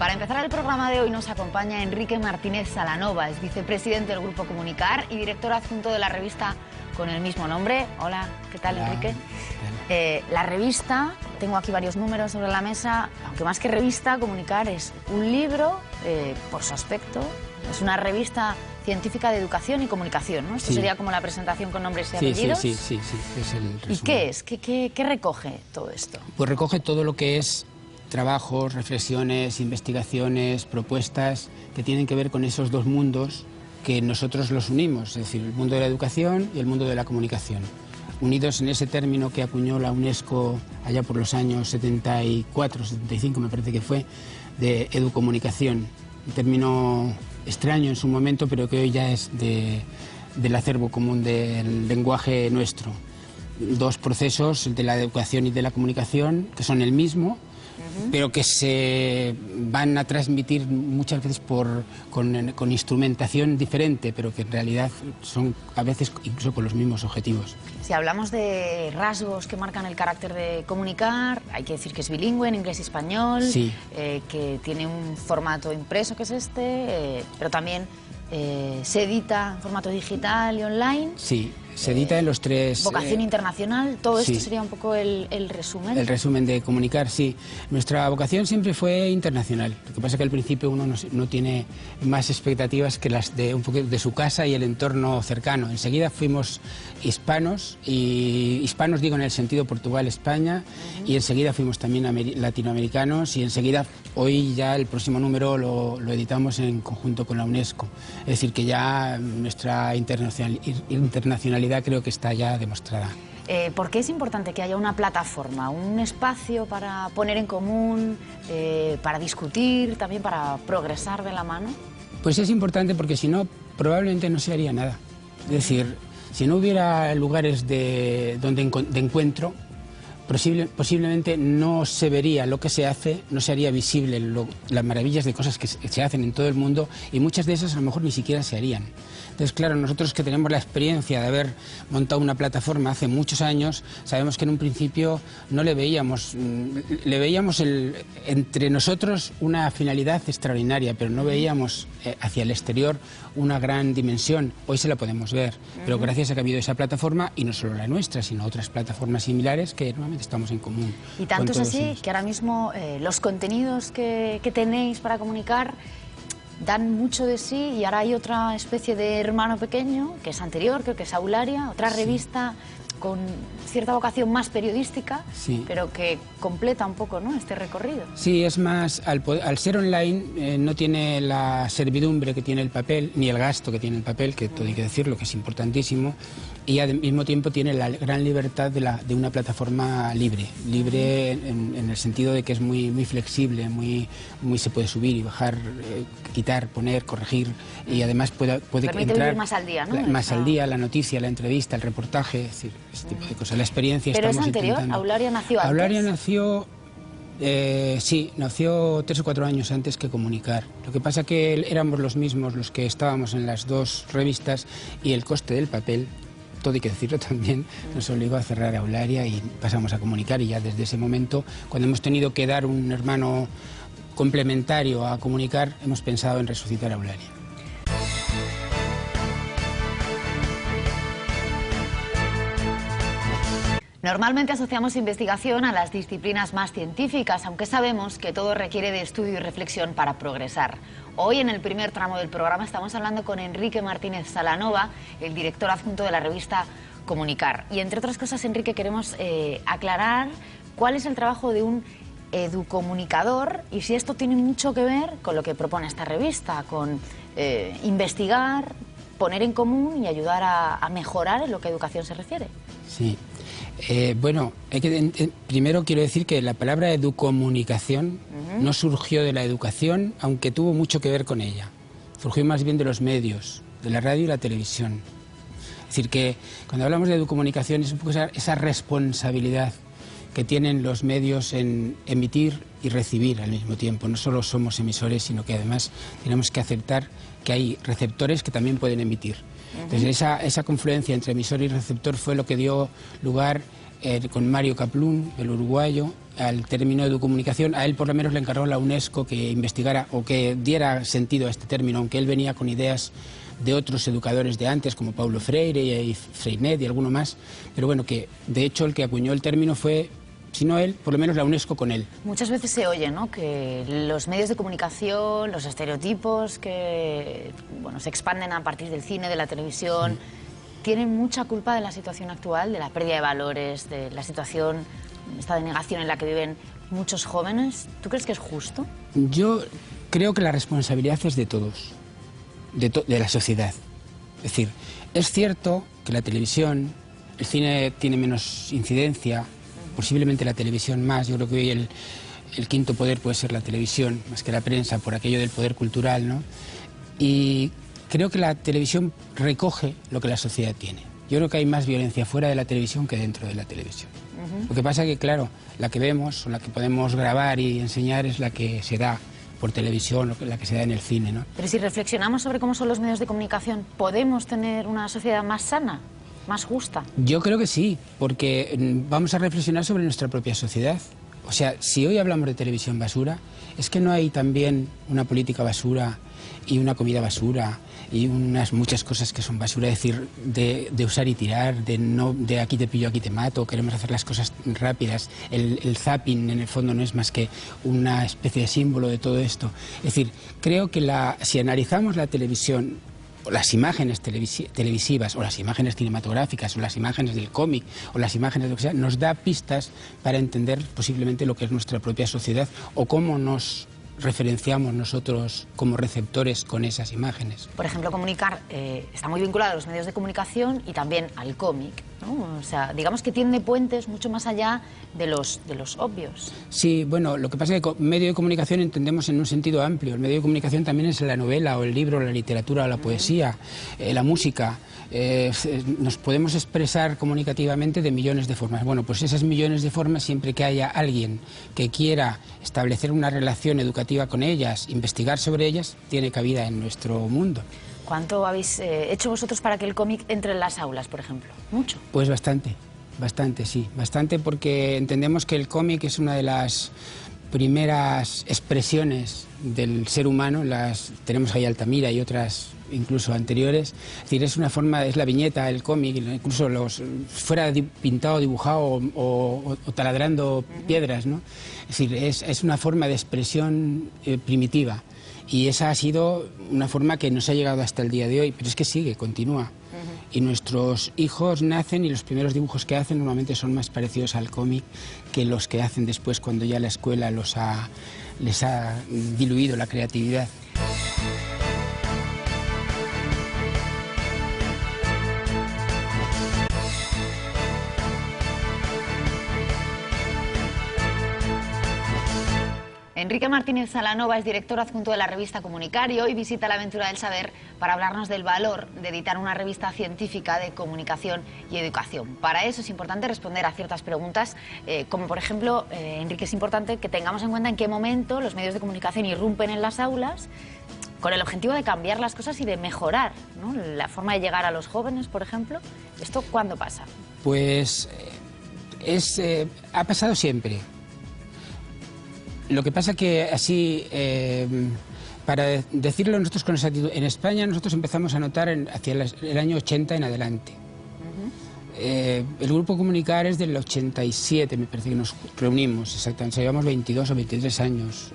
Para empezar el programa de hoy nos acompaña Enrique Martínez Salanova, es vicepresidente del Grupo Comunicar y director adjunto de la revista con el mismo nombre. Hola, ¿qué tal, Hola. Enrique? La revista, tengo aquí varios números sobre la mesa, aunque más que revista, Comunicar es un libro, por su aspecto, es una revista científica de educación y comunicación, ¿no? Esto Sí. sería como la presentación con nombres y apellidos. Sí, es el resumen. ¿Y qué es? ¿Qué recoge todo esto? Pues recoge todo lo que es trabajos, reflexiones, investigaciones, propuestas que tienen que ver con esos dos mundos que nosotros los unimos, es decir, el mundo de la educación y el mundo de la comunicación. Unidos en ese término que acuñó la UNESCO allá por los años 74, 75 me parece que fue, de educomunicación. Un término extraño en su momento, pero que hoy ya es del acervo común del lenguaje nuestro. Dos procesos, el de la educación y de la comunicación, que son el mismo, pero que se van a transmitir muchas veces con instrumentación diferente, pero que en realidad son a veces incluso con los mismos objetivos. Si hablamos de rasgos que marcan el carácter de Comunicar, hay que decir que es bilingüe en inglés y español, Sí. Que tiene un formato impreso que es este, pero también se edita en formato digital y online. Sí, se edita en los tres... Vocación internacional, todo sí. esto sería un poco el resumen. El resumen de Comunicar, sí. Nuestra vocación siempre fue internacional. Lo que pasa es que al principio uno no tiene más expectativas que las de un poco de su casa y el entorno cercano. Enseguida fuimos hispanos, y hispanos digo en el sentido Portugal-España, y enseguida fuimos también latinoamericanos, y enseguida hoy ya el próximo número lo editamos en conjunto con la UNESCO. Es decir, que ya nuestra internacionalidad creo que está ya demostrada. ¿Por qué es importante que haya una plataforma, un espacio para poner en común, para discutir, también para progresar de la mano? Pues es importante porque si no, probablemente no se haría nada. Es decir, si no hubiera lugares de encuentro, posiblemente no se vería lo que se hace, no se haría visible las maravillas de cosas que se hacen en todo el mundo, y muchas de esas a lo mejor ni siquiera se harían. Entonces, claro, nosotros que tenemos la experiencia de haber montado una plataforma hace muchos años, sabemos que en un principio no le veíamos entre nosotros una finalidad extraordinaria, pero no veíamos hacia el exterior una gran dimensión. Hoy se la podemos ver, pero gracias a que ha habido esa plataforma, y no solo la nuestra, sino otras plataformas similares que normalmente estamos en común. Y tanto es con todos así ellos. que ahora mismo los contenidos que tenéis para comunicar dan mucho de sí, y ahora hay otra especie de hermano pequeño, que es anterior, creo que es Aularia, otra revista con cierta vocación más periodística, Sí. pero que completa un poco, ¿no?, este recorrido. Sí, es más, al ser online no tiene la servidumbre que tiene el papel, ni el gasto que tiene el papel, que todo hay que decirlo, que es importantísimo, y al mismo tiempo tiene la gran libertad de una plataforma libre en el sentido de que es muy flexible, muy se puede subir y bajar, quitar, poner, corregir, y además puede Permite entrar vivir más al día, ¿no? más al día, la noticia, la entrevista, el reportaje, es decir, ese tipo de cosas, la experiencia. Pero es estamos anterior, intentando. Aularia nació antes. Aularia nació... sí, nació 3 o 4 años antes que Comunicar. Lo que pasa que éramos los mismos los que estábamos en las dos revistas, y el coste del papel, todo hay que decirlo también, nos obligó a cerrar Aularia y pasamos a Comunicar, y ya desde ese momento, cuando hemos tenido que dar un hermano complementario a Comunicar, hemos pensado en resucitar Aularia. Normalmente asociamos investigación a las disciplinas más científicas, aunque sabemos que todo requiere de estudio y reflexión para progresar. Hoy, en el primer tramo del programa, estamos hablando con Enrique Martínez Salanova, el director adjunto de la revista Comunicar. Y, entre otras cosas, Enrique, queremos aclarar cuál es el trabajo de un educomunicador y si esto tiene mucho que ver con lo que propone esta revista, con investigar, poner en común y ayudar a mejorar en lo que a educación se refiere. Sí. Bueno, primero quiero decir que la palabra educomunicación no surgió de la educación, aunque tuvo mucho que ver con ella. Surgió más bien de los medios, de la radio y la televisión. Es decir, que cuando hablamos de educomunicación es un poco esa responsabilidad que tienen los medios en emitir y recibir al mismo tiempo. No solo somos emisores, sino que además tenemos que aceptar que hay receptores que también pueden emitir. Entonces esa confluencia entre emisor y receptor fue lo que dio lugar con Mario Kaplún, el uruguayo, al término educomunicación. A él por lo menos le encargó la UNESCO que investigara o que diera sentido a este término, aunque él venía con ideas de otros educadores de antes, como Paulo Freire y Freinet y alguno más, pero bueno, que de hecho el que acuñó el término fue, si no él, por lo menos la UNESCO con él. Muchas veces se oye, ¿no?, que los medios de comunicación, los estereotipos que, bueno, se expanden a partir del cine, de la televisión, tienen mucha culpa de la situación actual, de la pérdida de valores, de la situación, esta denegación en la que viven muchos jóvenes. ¿Tú crees que es justo? Yo creo que la responsabilidad es de todos, de la sociedad. Es decir, es cierto que la televisión, el cine tiene menos incidencia, posiblemente la televisión más. Yo creo que hoy el quinto poder puede ser la televisión, más que la prensa, por aquello del poder cultural, ¿no? Y creo que la televisión recoge lo que la sociedad tiene. Yo creo que hay más violencia fuera de la televisión que dentro de la televisión. Lo que pasa es que, claro, la que vemos o la que podemos grabar y enseñar es la que se da por televisión, la que se da en el cine, ¿no? Pero si reflexionamos sobre cómo son los medios de comunicación, ¿podemos tener una sociedad más sana, más justa? Yo creo que sí, porque vamos a reflexionar sobre nuestra propia sociedad. O sea, si hoy hablamos de televisión basura, es que no hay también una política basura y una comida basura y muchas cosas que son basura, es decir, de usar y tirar, de aquí te pillo, aquí te mato, queremos hacer las cosas rápidas. El zapping, en el fondo, no es más que una especie de símbolo de todo esto. Es decir, creo que si analizamos la televisión, o las imágenes televisivas, o las imágenes cinematográficas, o las imágenes del cómic, o las imágenes de lo que sea, nos da pistas para entender posiblemente lo que es nuestra propia sociedad o cómo nos referenciamos nosotros como receptores con esas imágenes. Por ejemplo, comunicar está muy vinculado a los medios de comunicación y también al cómic, ¿no? O sea, digamos que tiende puentes mucho más allá de los obvios. Sí, bueno, lo que pasa es que medio de comunicación entendemos en un sentido amplio. El medio de comunicación también es la novela, o el libro, o la literatura, o la poesía, la música. Nos podemos expresar comunicativamente de millones de formas. Bueno, pues esas millones de formas, siempre que haya alguien que quiera establecer una relación educativa con ellas, investigar sobre ellas, tiene cabida en nuestro mundo. ¿Cuánto habéis hecho vosotros para que el cómic entre en las aulas, por ejemplo? ¿Mucho? Pues bastante, sí. Bastante, porque entendemos que el cómic es una de las primeras expresiones del ser humano. Tenemos ahí Altamira y otras incluso anteriores. Es decir, es una forma, es la viñeta, el cómic, incluso fuera pintado, dibujado o taladrando piedras, ¿no? Es decir, es una forma de expresión primitiva, y esa ha sido una forma que nos ha llegado hasta el día de hoy, pero es que sigue, continúa. Y nuestros hijos nacen y los primeros dibujos que hacen normalmente son más parecidos al cómic que los que hacen después, cuando ya la escuela les ha diluido la creatividad. Enrique Martínez Salanova es director adjunto de la revista Comunicar y hoy visita la Aventura del Saber para hablarnos del valor de editar una revista científica de comunicación y educación. Para eso es importante responder a ciertas preguntas, como por ejemplo, Enrique, es importante que tengamos en cuenta en qué momento los medios de comunicación irrumpen en las aulas con el objetivo de cambiar las cosas y de mejorar, ¿no?, la forma de llegar a los jóvenes, por ejemplo. ¿Esto cuándo pasa? Pues ha pasado siempre. Lo que pasa que así, para decirlo nosotros con exactitud, en España nosotros empezamos a notar hacia el año 80 en adelante. El Grupo Comunicar es del 87, me parece que nos reunimos, exactamente, llevamos 22 o 23 años.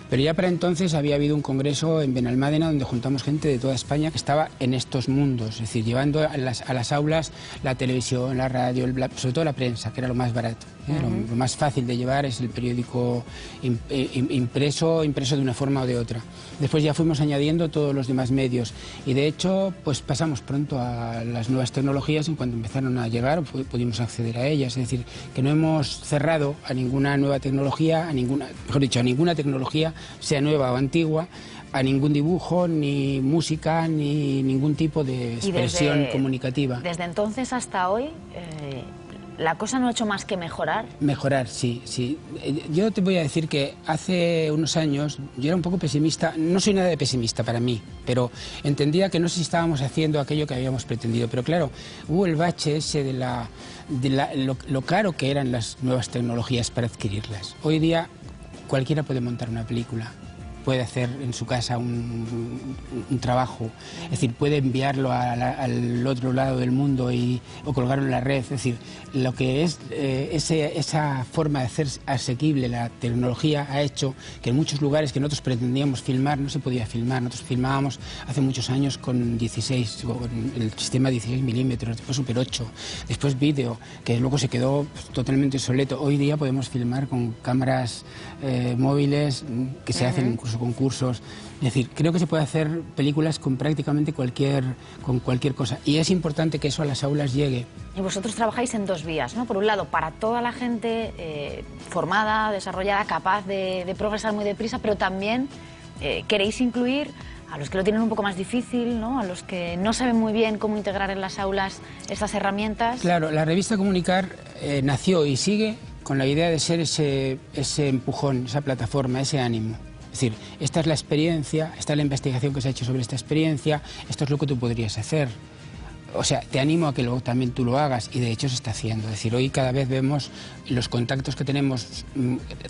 Pero ya para entonces había habido un congreso en Benalmádena donde juntamos gente de toda España que estaba en estos mundos, es decir, llevando a las aulas la televisión, la radio, sobre todo la prensa, que era lo más barato. Lo más fácil de llevar es el periódico impreso de una forma o de otra. Después ya fuimos añadiendo todos los demás medios y de hecho pues pasamos pronto a las nuevas tecnologías. En cuanto empezaron a llegar pudimos acceder a ellas, es decir, que no hemos cerrado a ninguna nueva tecnología, a ninguna tecnología, sea nueva o antigua, a ningún dibujo, ni música, ni ningún tipo de expresión comunicativa. Desde entonces hasta hoy, ¿La cosa no ha hecho más que mejorar? Mejorar, sí, sí. Yo te voy a decir que hace unos años yo era un poco pesimista. No soy nada de pesimista para mí, pero entendía que no sé si estábamos haciendo aquello que habíamos pretendido. Pero claro, hubo el bache ese de lo caro que eran las nuevas tecnologías para adquirirlas. Hoy día cualquiera puede montar una película, puede hacer en su casa un trabajo, es decir, puede enviarlo al otro lado del mundo o colgarlo en la red. Es decir, lo que es esa forma de hacer asequible la tecnología ha hecho que en muchos lugares que nosotros pretendíamos filmar no se podía filmar. Nosotros filmábamos hace muchos años con 16, con el sistema 16 milímetros, después Super 8, después vídeo, que luego se quedó totalmente obsoleto. Hoy día podemos filmar con cámaras móviles que se hacen incluso concursos. Es decir, creo que se puede hacer películas con prácticamente cualquier cosa, y es importante que eso a las aulas llegue. Y vosotros trabajáis en dos vías, ¿no? Por un lado, para toda la gente formada, desarrollada, capaz de progresar muy deprisa, pero también queréis incluir a los que lo tienen un poco más difícil, ¿no? A los que no saben muy bien cómo integrar en las aulas estas herramientas. Claro, la revista Comunicar nació y sigue con la idea de ser ese empujón, esa plataforma, ese ánimo. Es decir, esta es la experiencia, esta es la investigación que se ha hecho sobre esta experiencia, esto es lo que tú podrías hacer. O sea, te animo a que luego también tú lo hagas, y de hecho se está haciendo. Es decir, hoy cada vez vemos los contactos que tenemos,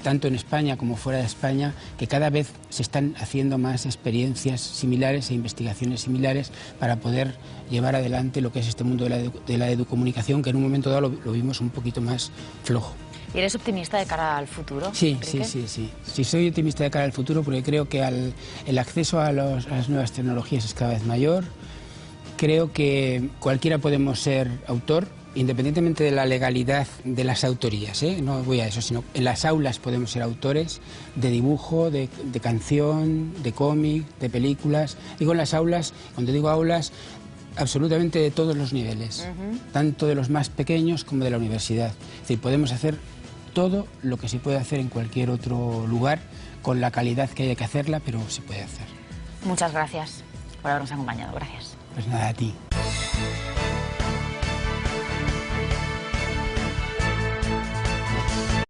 tanto en España como fuera de España, que cada vez se están haciendo más experiencias similares e investigaciones similares para poder llevar adelante lo que es este mundo de la educomunicación, que en un momento dado lo vimos un poquito más flojo. ¿Y eres optimista de cara al futuro? Sí, sí, sí, sí. Sí, soy optimista de cara al futuro porque creo que el acceso a las nuevas tecnologías es cada vez mayor. Creo que cualquiera podemos ser autor, independientemente de la legalidad de las autorías, ¿eh? No voy a eso, sino en las aulas podemos ser autores de dibujo, de canción, de cómic, de películas. Digo en las aulas, cuando digo aulas, absolutamente de todos los niveles, tanto de los más pequeños como de la universidad. Es decir, podemos hacer todo lo que se puede hacer en cualquier otro lugar, con la calidad que haya que hacerla, pero se puede hacer. Muchas gracias por habernos acompañado. Gracias. Pues nada, a ti.